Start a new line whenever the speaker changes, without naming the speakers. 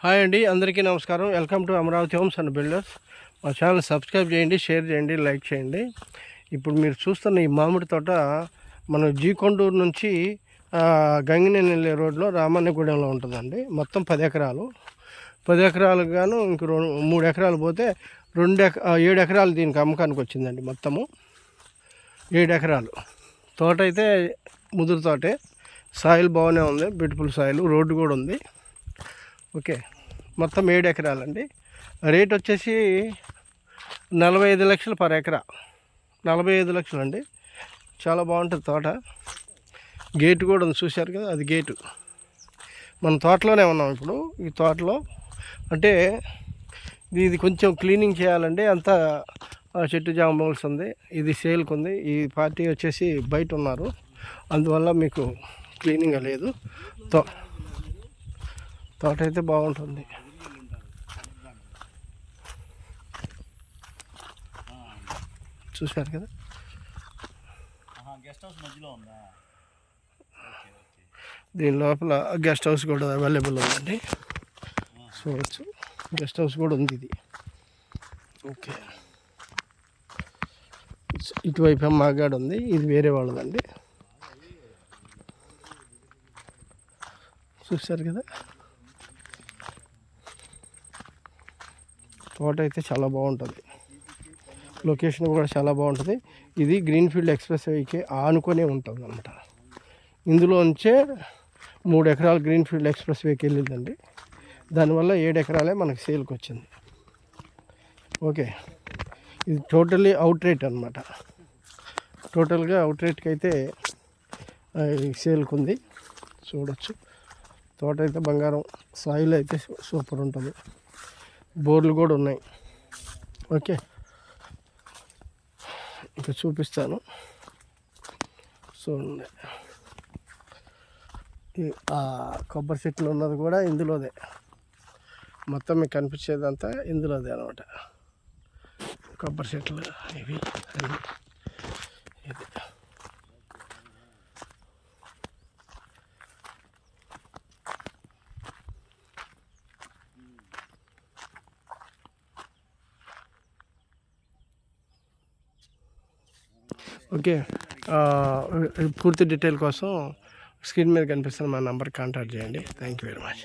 Hi అండి, అందరికీ నమస్కారం. Welcome to Amaravati homes and builders. మా ఛానల్ సబ్స్క్రైబ్ చేయండి, షేర్ చేయండి, లైక్ చేయండి. ఇప్పుడు మీరు చూస్తున్న ఈ మామిడి తోట మన జీకొండూరు నుంచి గంగినేని వెళ్ళే రోడ్లో రామన్నగూడెంలో ఉంటుందండి. మొత్తం 10 ఎకరాలు. 10 ఎకరాలకు గాను ఇంక 3 ఎకరాలు పోతే 7 ఎకరాలు దీనికి అమ్మకానికి వచ్చిందండి. మొత్తము 7 ఎకరాలు తోట అయితే ముదురు తోటే. సాయిల్ బాగానే ఉంది, బ్యూటిఫుల్ సాయిల్, రోడ్డు కూడా ఉంది. ఓకే, మొత్తం 7 ఎకరాలండి. రేట్ వచ్చేసి 45 లక్షలు పర్ ఎకరా. 45 లక్షలు అండి. చాలా బాగుంటుంది తోట. గేటు కూడా ఉంది, చూశారు కదా, అది గేటు. మన తోటలోనే ఉన్నాం ఇప్పుడు. ఈ తోటలో అంటే ఇది కొంచెం క్లీనింగ్ చేయాలండి. అంతా చెట్టు జాంబల్స్ ఉంది. ఇది సేల్కి ఉంది. ఈ పార్టీ వచ్చేసి బయట ఉన్నారు, అందువల్ల మీకు క్లీనింగ్ లేదు. తోట అయితే బాగుంటుంది. చూసారు కదా, దీని లోపల గెస్ట్ హౌస్ కూడా అవైలబుల్ ఉందండి. చూడవచ్చు, గెస్ట్ హౌస్ కూడా ఉంది ఇది. ఓకే, ఇటువైపు మాగాడు ఉంది, ఇది వేరే వాళ్ళదండి. చూసారు కదా, తోట అయితే చాలా బాగుంటుంది. లొకేషన్ కూడా చాలా బాగుంటుంది. ఇది గ్రీన్ఫీల్డ్ ఎక్స్ప్రెస్ వేకి ఆనుకొనే ఉంటుంది అన్నమాట. ఇందులోంచే 3 ఎకరాలు గ్రీన్ఫీల్డ్ ఎక్స్ప్రెస్ వేకి వెళ్ళిందండి. దానివల్ల 7 ఎకరాలే మనకు సేల్కి వచ్చింది. ఓకే, ఇది టోటల్లీ అవుట్ రేట్ అనమాట. టోటల్గా అవుట్ రేట్కి అయితే సేల్కి ఉంది. చూడవచ్చు, తోట అయితే బంగారం. సాయిల్ అయితే సూపర్ ఉంటుంది. బోర్లు కూడా ఉన్నాయి. ఓకే, ఇంకా చూపిస్తాను చూడండి. కొబ్బరి చెట్లు ఉన్నది కూడా ఇందులోదే. మొత్తం మీకు కనిపించేదంతా ఇందులోదే అనమాట. కొబ్బరి చెట్లు ఇవి అన్నీ. ఇది ఓకే. పూర్తి డీటెయిల్ కోసం స్క్రీన్ మీద కనిపిస్తున్న మా నెంబర్ కాంటాక్ట్ చేయండి. Thank you very much.